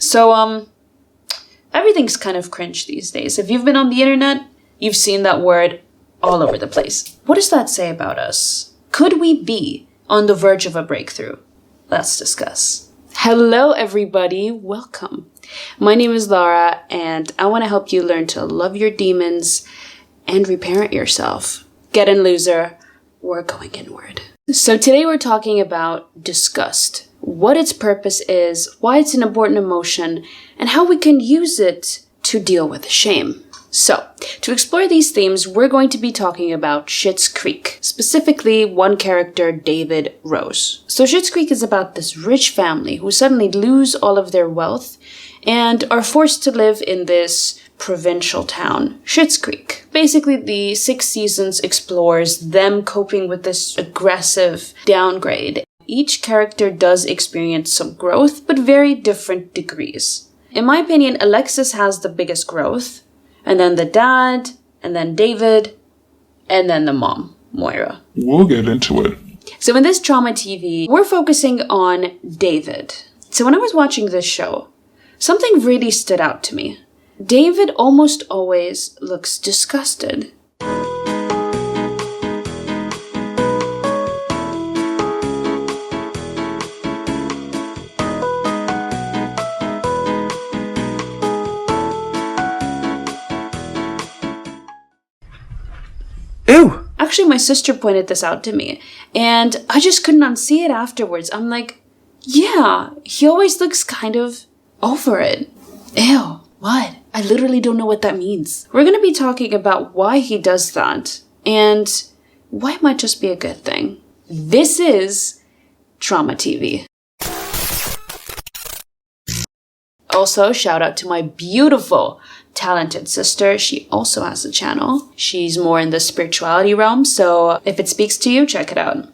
So, everything's kind of cringe these days. If you've been on the internet, you've seen that word all over the place. What does that say about us? Could we be on the verge of a breakthrough? Let's discuss. Hello, everybody. Welcome. My name is Laura, and I want to help you learn to love your demons and reparent yourself. Get in, loser. We're going inward. So today we're talking about disgust, what its purpose is, why it's an important emotion, and how we can use it to deal with shame. So, to explore these themes, we're going to be talking about Schitt's Creek, specifically one character, David Rose. So Schitt's Creek is about this rich family who suddenly lose all of their wealth and are forced to live in this provincial town, Schitt's Creek. Basically, the 6 seasons explores them coping with this aggressive downgrade. Each character does experience some growth, but very different degrees. In my opinion, Alexis has the biggest growth, and then the dad, and then David, and then the mom, Moira. We'll get into it. So in this Trauma TV, we're focusing on David. So when I was watching this show, something really stood out to me. David almost always looks disgusted. Ew! Actually, my sister pointed this out to me, and I just couldn't unsee it afterwards. I'm like, yeah, he always looks kind of over it. Ew, what? I literally don't know what that means. We're gonna be talking about why he does that, and why it might just be a good thing. This is Trauma TV. Also, shout out to my beautiful, talented sister. She also has a channel. She's more in the spirituality realm, so if it speaks to you, check it out.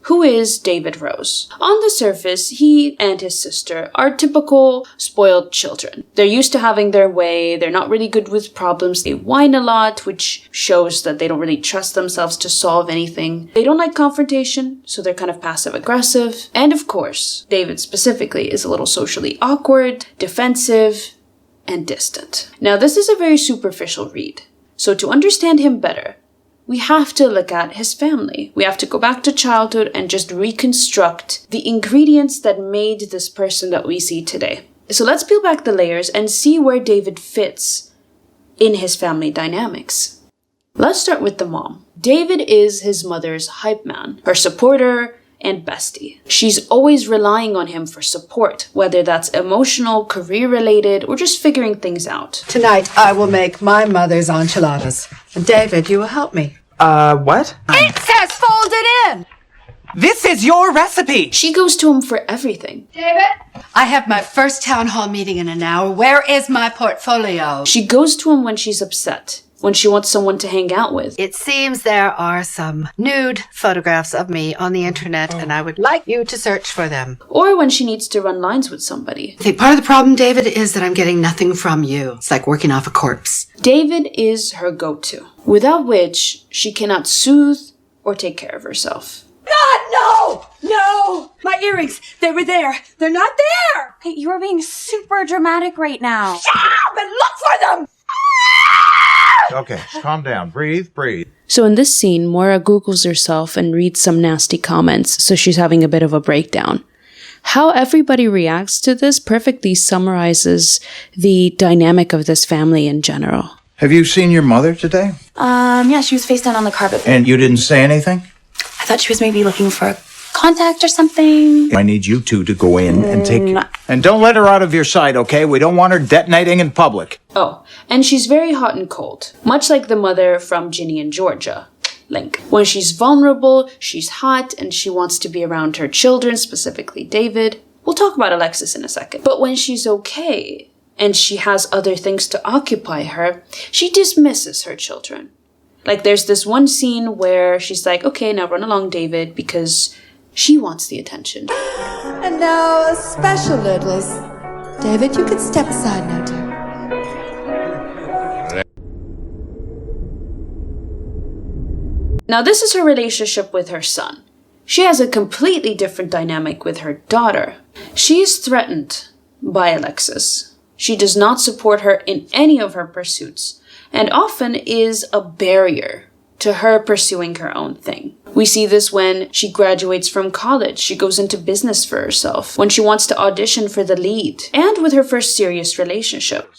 Who is David Rose? On the surface, he and his sister are typical spoiled children. They're used to having their way, they're not really good with problems, they whine a lot, which shows that they don't really trust themselves to solve anything. They don't like confrontation, so they're kind of passive-aggressive. And of course, David specifically is a little socially awkward, defensive, and distant. Now, this is a very superficial read, so to understand him better, we have to look at his family. We have to go back to childhood and just reconstruct the ingredients that made this person that we see today. So let's peel back the layers and see where David fits in his family dynamics. Let's start with the mom. David is his mother's hype man, her supporter, and bestie. She's always relying on him for support, whether that's emotional, career-related, or just figuring things out. Tonight, I will make my mother's enchiladas. And David, you will help me. What? It says folded in! This is your recipe! She goes to him for everything. David? I have my first town hall meeting in an hour. Where is my portfolio? She goes to him when she's upset, when she wants someone to hang out with. It seems there are some nude photographs of me on the internet, and I would like you to search for them. Or when she needs to run lines with somebody. I think part of the problem, David, is that I'm getting nothing from you. It's like working off a corpse. David is her go-to, without which she cannot soothe or take care of herself. God, no! No! My earrings, they were there. They're not there! Hey, you're being super dramatic right now. Stop and look for them! Okay, calm down. Breathe. So in this scene, Moira Googles herself and reads some nasty comments, so she's having a bit of a breakdown. How everybody reacts to this perfectly summarizes the dynamic of this family in general. Have you seen your mother today? Yeah, she was face down on the carpet. And you didn't say anything? I thought she was maybe looking for contact or something. I need you two to go in and take... And don't let her out of your sight, okay? We don't want her detonating in public. Oh, and she's very hot and cold, much like the mother from Ginny and Georgia, Link. When she's vulnerable, she's hot, and she wants to be around her children, specifically David. We'll talk about Alexis in a second. But when she's okay, and she has other things to occupy her, she dismisses her children. Like, there's this one scene where she's like, okay, now run along, David, because she wants the attention. And now a special littles. David, you can step aside now, dear. Now, this is her relationship with her son. She has a completely different dynamic with her daughter. She is threatened by Alexis. She does not support her in any of her pursuits, and often is a barrier to her pursuing her own thing. We see this when she graduates from college, she goes into business for herself, when she wants to audition for the lead, and with her first serious relationship.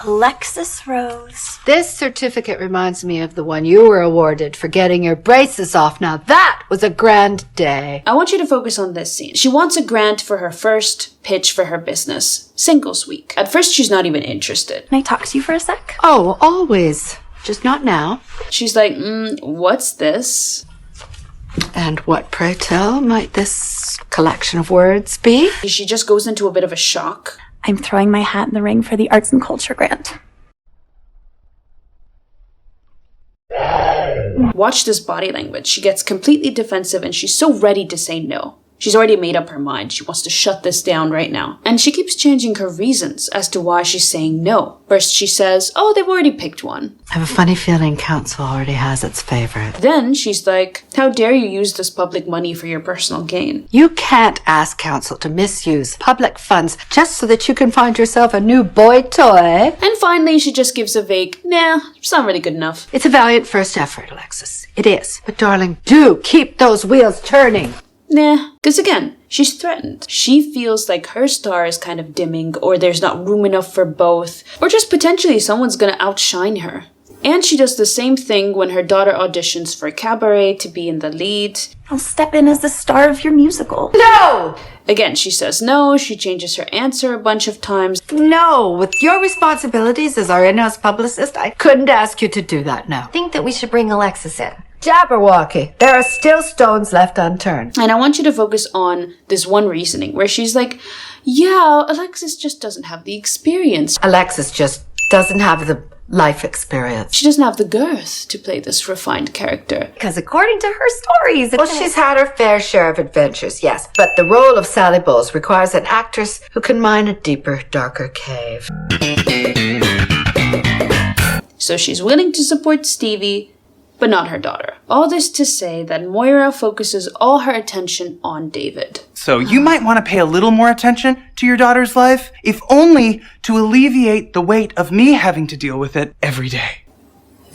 Alexis Rose. This certificate reminds me of the one you were awarded for getting your braces off. Now that was a grand day. I want you to focus on this scene. She wants a grant for her first pitch for her business, Singles Week. At first, she's not even interested. Can I talk to you for a sec? Oh, always. Just not now. She's like, what's this? And what, pray tell, might this collection of words be? She just goes into a bit of a shock. I'm throwing my hat in the ring for the Arts and Culture grant. Watch this body language. She gets completely defensive and she's so ready to say no. She's already made up her mind. She wants to shut this down right now. And she keeps changing her reasons as to why she's saying no. First she says, oh, they've already picked one. I have a funny feeling council already has its favorite. Then she's like, how dare you use this public money for your personal gain? You can't ask council to misuse public funds just so that you can find yourself a new boy toy. And finally, she just gives a vague, nah, it's not really good enough. It's a valiant first effort, Alexis. It is. But darling, do keep those wheels turning. Nah, because again, she's threatened. She feels like her star is kind of dimming, or there's not room enough for both, or just potentially someone's gonna outshine her. And she does the same thing when her daughter auditions for Cabaret to be in the lead. I'll step in as the star of your musical. No! Again, she says no, she changes her answer a bunch of times. No, with your responsibilities as our in-house publicist, I couldn't ask you to do that now. I think that we should bring Alexis in. Jabberwocky, there are still stones left unturned. And I want you to focus on this one reasoning where she's like, yeah, Alexis just doesn't have the experience. Alexis just doesn't have the life experience. She doesn't have the girth to play this refined character. Because according to her stories... Well, she's had her fair share of adventures, yes. But the role of Sally Bowles requires an actress who can mine a deeper, darker cave. So she's willing to support Stevie, but not her daughter. All this to say that Moira focuses all her attention on David. So you might want to pay a little more attention to your daughter's life, if only to alleviate the weight of me having to deal with it every day.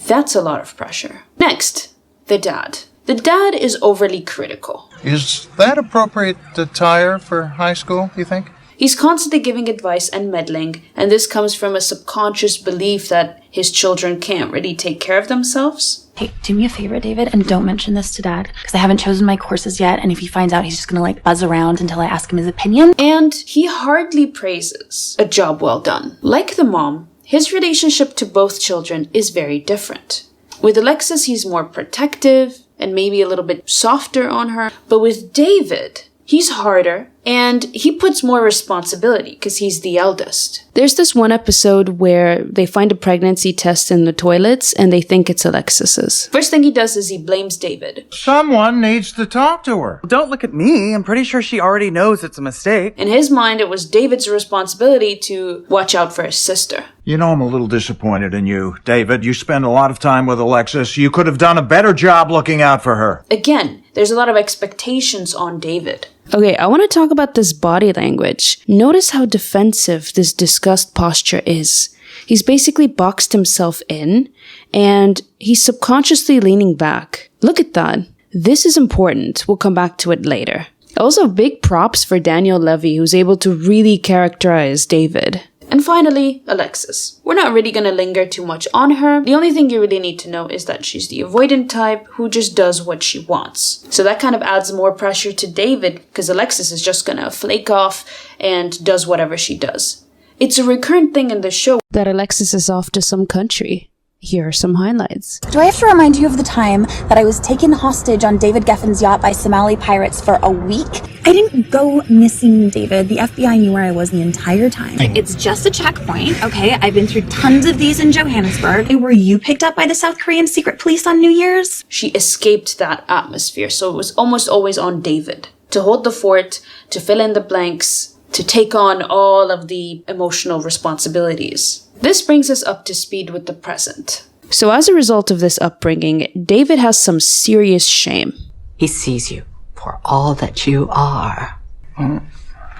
That's a lot of pressure. Next, the dad. The dad is overly critical. Is that appropriate attire for high school, you think? He's constantly giving advice and meddling, and this comes from a subconscious belief that his children can't really take care of themselves. Hey, do me a favor, David, and don't mention this to Dad, because I haven't chosen my courses yet, and if he finds out, he's just gonna buzz around until I ask him his opinion. And he hardly praises a job well done. Like the mom, his relationship to both children is very different. With Alexis, he's more protective and maybe a little bit softer on her, but with David, he's harder, and he puts more responsibility because he's the eldest. There's this one episode where they find a pregnancy test in the toilets and they think it's Alexis's. First thing he does is he blames David. Someone needs to talk to her. Don't look at me. I'm pretty sure she already knows it's a mistake. In his mind, it was David's responsibility to watch out for his sister. You know, I'm a little disappointed in you, David. You spend a lot of time with Alexis. You could have done a better job looking out for her. Again, there's a lot of expectations on David. Okay, I want to talk about this body language. Notice how defensive this disgust posture is. He's basically boxed himself in, and he's subconsciously leaning back. Look at that. This is important. We'll come back to it later. Also, big props for Daniel Levy, who's able to really characterize David. And finally, Alexis. We're not really gonna linger too much on her. The only thing you really need to know is that she's the avoidant type who just does what she wants. So that kind of adds more pressure to David because Alexis is just gonna flake off and does whatever she does. It's a recurrent thing in the show that Alexis is off to some country. Here are some highlights. Do I have to remind you of the time that I was taken hostage on David Geffen's yacht by Somali pirates for a week? I didn't go missing, David. The FBI knew where I was the entire time. It's just a checkpoint, okay? I've been through tons of these in Johannesburg. Were you picked up by the South Korean secret police on New Year's? She escaped that atmosphere, so it was almost always on David to hold the fort, to fill in the blanks, to take on all of the emotional responsibilities. This brings us up to speed with the present. So as a result of this upbringing, David has some serious shame. He sees you for all that you are. Well,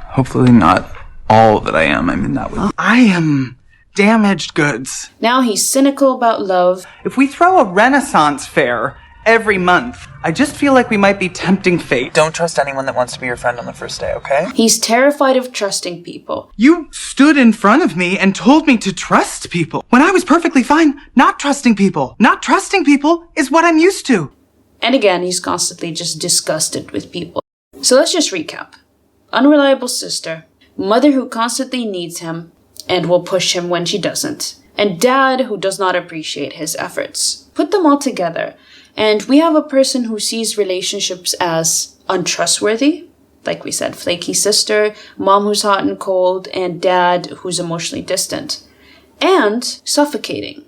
hopefully not all that I am. I mean, that would... I am damaged goods. Now he's cynical about love. If we throw a Renaissance fair every month, I just feel like we might be tempting fate. Don't trust anyone that wants to be your friend on the first day, okay? He's terrified of trusting people. You stood in front of me and told me to trust people when I was perfectly fine not trusting people. Not trusting people is what I'm used to. And again, he's constantly just disgusted with people. So let's just recap. Unreliable sister, mother who constantly needs him and will push him when she doesn't, and dad who does not appreciate his efforts. Put them all together, and we have a person who sees relationships as untrustworthy, like we said, flaky sister, mom who's hot and cold, and dad who's emotionally distant, and suffocating.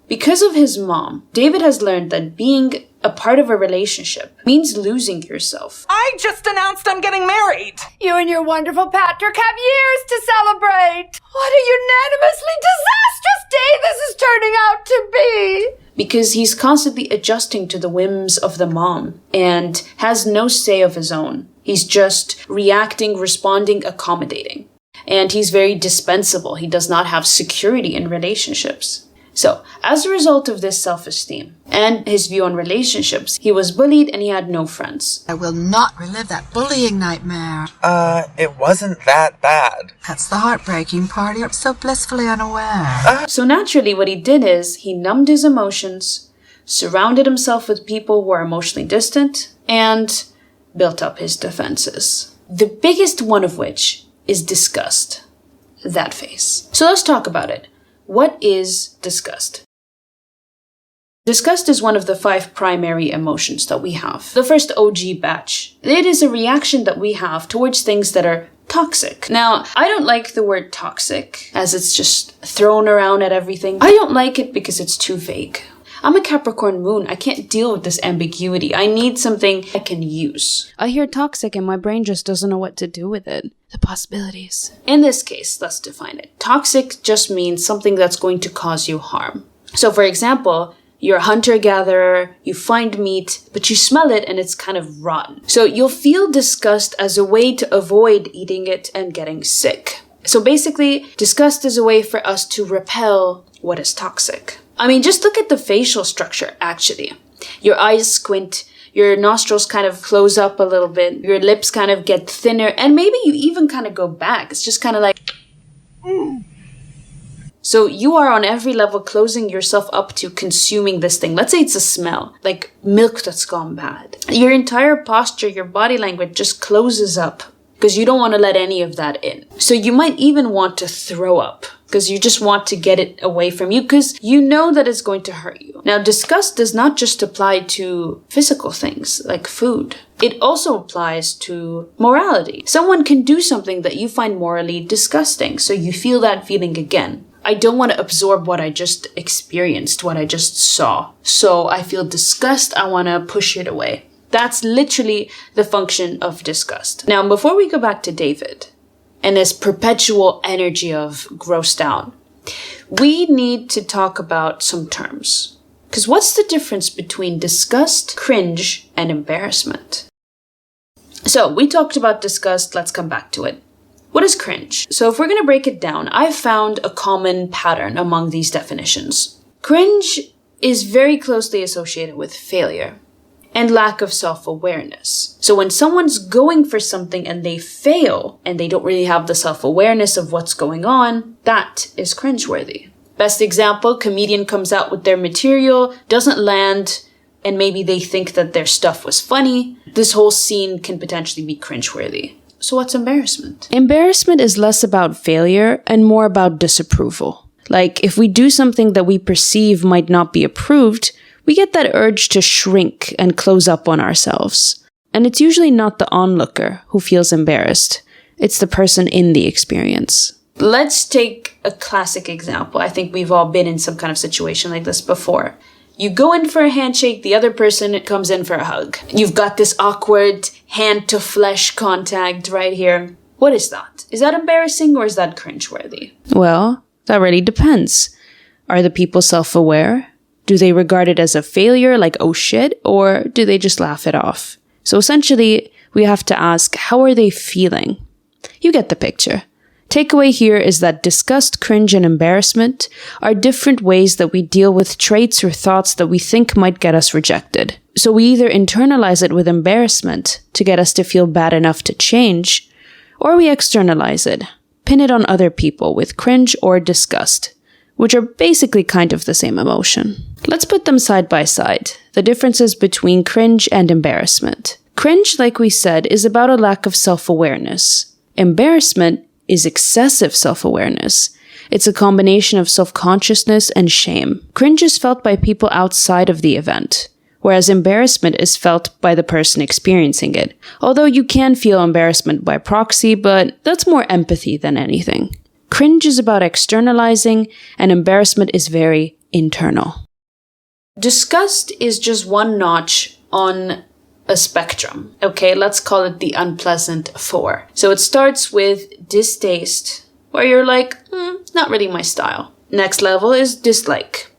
Because of his mom, David has learned that being a part of a relationship means losing yourself. I just announced I'm getting married. You and your wonderful Patrick have years to celebrate. What a unanimously disastrous day this is turning out to be. Because he's constantly adjusting to the whims of the mom and has no say of his own. He's just reacting, responding, accommodating. And he's very dispensable. He does not have security in relationships. So, as a result of this self-esteem and his view on relationships, he was bullied and he had no friends. I will not relive that bullying nightmare. It wasn't that bad. That's the heartbreaking part. You're so blissfully unaware. So naturally, what he did is he numbed his emotions, surrounded himself with people who are emotionally distant, and built up his defenses. The biggest one of which is disgust. That face. So let's talk about it. What is disgust? Disgust is one of the 5 primary emotions that we have. The first OG batch. It is a reaction that we have towards things that are toxic. Now, I don't like the word toxic, as it's just thrown around at everything. I don't like it because it's too vague. I'm a Capricorn moon. I can't deal with this ambiguity. I need something I can use. I hear toxic and my brain just doesn't know what to do with it. The possibilities. In this case, let's define it. Toxic just means something that's going to cause you harm. So for example, you're a hunter-gatherer, you find meat, but you smell it and it's kind of rotten. So you'll feel disgust as a way to avoid eating it and getting sick. So basically, disgust is a way for us to repel what is toxic. I mean, just look at the facial structure, actually. Your eyes squint, your nostrils kind of close up a little bit, your lips kind of get thinner, and maybe you even kind of go back. It's just kind of like... So you are on every level closing yourself up to consuming this thing. Let's say it's a smell, like milk that's gone bad. Your entire posture, your body language just closes up because you don't want to let any of that in. So you might even want to throw up because you just want to get it away from you because you know that it's going to hurt you. Now, disgust does not just apply to physical things like food. It also applies to morality. Someone can do something that you find morally disgusting, so you feel that feeling again. I don't want to absorb what I just experienced, what I just saw. So I feel disgust, I want to push it away. That's literally the function of disgust. Now, before we go back to David and his perpetual energy of grossed out, we need to talk about some terms. Because what's the difference between disgust, cringe, and embarrassment? So we talked about disgust, let's come back to it. What is cringe? So if we're going to break it down, I've found a common pattern among these definitions. Cringe is very closely associated with failure and lack of self-awareness. So when someone's going for something and they fail and they don't really have the self-awareness of what's going on, that is cringeworthy. Best example, comedian comes out with their material, doesn't land, and maybe they think that their stuff was funny. This whole scene can potentially be cringeworthy. So what's embarrassment? Embarrassment is less about failure and more about disapproval. Like, if we do something that we perceive might not be approved, we get that urge to shrink and close up on ourselves. And it's usually not the onlooker who feels embarrassed. It's the person in the experience. Let's take a classic example. I think we've all been in some kind of situation like this before. You go in for a handshake, the other person comes in for a hug. You've got this awkward hand-to-flesh contact right here. What is that? Is that embarrassing or is that cringeworthy? Well, that really depends. Are the people self-aware? Do they regard it as a failure, like, oh shit, or do they just laugh it off? So essentially, we have to ask, how are they feeling? You get the picture. Takeaway here is that disgust, cringe, and embarrassment are different ways that we deal with traits or thoughts that we think might get us rejected. So we either internalize it with embarrassment to get us to feel bad enough to change, or we externalize it, pin it on other people with cringe or disgust, which are basically kind of the same emotion. Let's put them side by side, the differences between cringe and embarrassment. Cringe, like we said, is about a lack of self-awareness. Embarrassment is excessive self-awareness. It's a combination of self-consciousness and shame. Cringe is felt by people outside of the event, whereas embarrassment is felt by the person experiencing it. Although you can feel embarrassment by proxy, but that's more empathy than anything. Cringe is about externalizing, and embarrassment is very internal. Disgust is just one notch on a spectrum. Okay, let's call it the unpleasant 4. So it starts with distaste, where you're like, not really my style. Next level is dislike.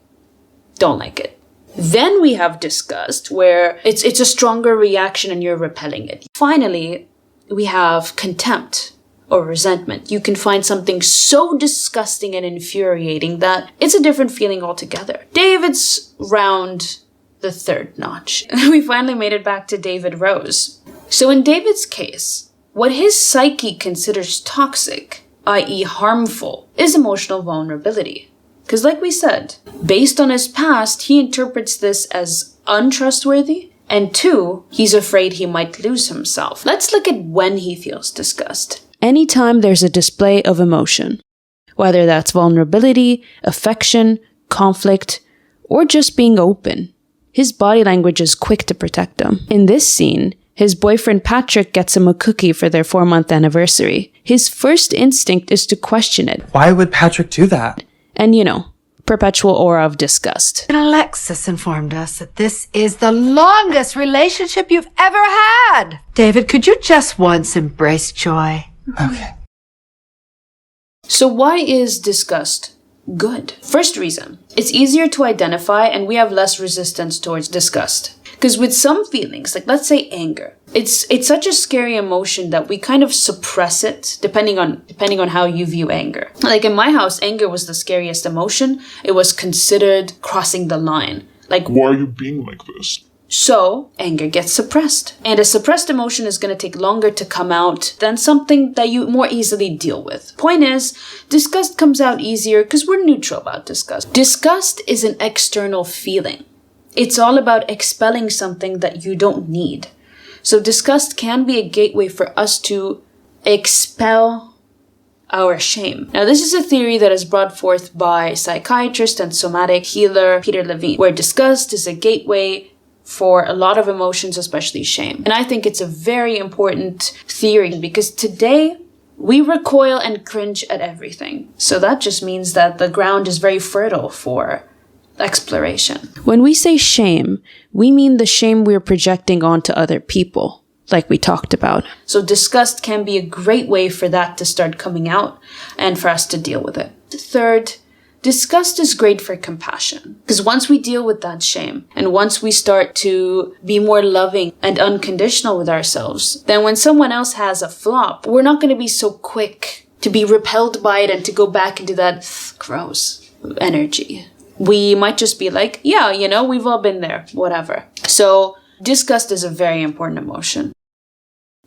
Don't like it. Then we have disgust, where it's a stronger reaction and you're repelling it. Finally, we have contempt or resentment. You can find something so disgusting and infuriating that it's a different feeling altogether. David's round the 3rd notch. We finally made it back to David Rose. So in David's case, what his psyche considers toxic, i.e. harmful, is emotional vulnerability. Because like we said, based on his past, he interprets this as untrustworthy, and 2, he's afraid he might lose himself. Let's look at when he feels disgust. Anytime there's a display of emotion, whether that's vulnerability, affection, conflict, or just being open, his body language is quick to protect him. In this scene, his boyfriend Patrick gets him a cookie for their 4-month anniversary. His first instinct is to question it. Why would Patrick do that? And perpetual aura of disgust. And Alexis informed us that this is the longest relationship you've ever had. David, could you just once embrace joy? Okay. So why is disgust good? First reason, it's easier to identify and we have less resistance towards disgust. Because with some feelings, like let's say anger, it's such a scary emotion that we kind of suppress it depending on how you view anger. Like in my house, anger was the scariest emotion. It was considered crossing the line. Like, why are you being like this? So anger gets suppressed. And a suppressed emotion is going to take longer to come out than something that you more easily deal with. Point is, disgust comes out easier because we're neutral about disgust. Disgust is an external feeling. It's all about expelling something that you don't need. So disgust can be a gateway for us to expel our shame. Now, this is a theory that is brought forth by psychiatrist and somatic healer Peter Levine, where disgust is a gateway for a lot of emotions, especially shame. And I think it's a very important theory because today we recoil and cringe at everything. So that just means that the ground is very fertile for exploration. When we say shame, we mean the shame we're projecting onto other people, like we talked about. So disgust can be a great way for that to start coming out and for us to deal with it. Third, disgust is great for compassion. Because once we deal with that shame, and once we start to be more loving and unconditional with ourselves, then when someone else has a flop, we're not going to be so quick to be repelled by it and to go back into that gross energy. We might just be like, yeah, we've all been there, whatever. So disgust is a very important emotion.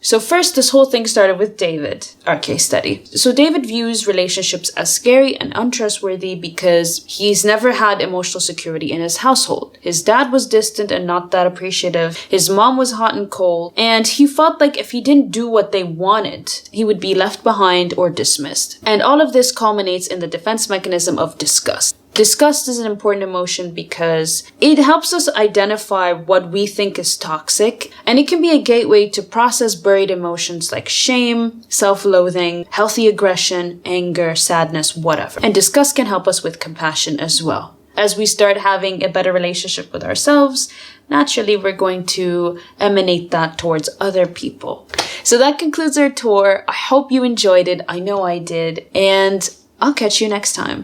So first, this whole thing started with David, our case study. So David views relationships as scary and untrustworthy because he's never had emotional security in his household. His dad was distant and not that appreciative. His mom was hot and cold. And he felt like if he didn't do what they wanted, he would be left behind or dismissed. And all of this culminates in the defense mechanism of disgust. Disgust is an important emotion because it helps us identify what we think is toxic, and it can be a gateway to process buried emotions like shame, self-loathing, healthy aggression, anger, sadness, whatever. And disgust can help us with compassion as well. As we start having a better relationship with ourselves, naturally we're going to emanate that towards other people. So that concludes our tour. I hope you enjoyed it. I know I did. And I'll catch you next time.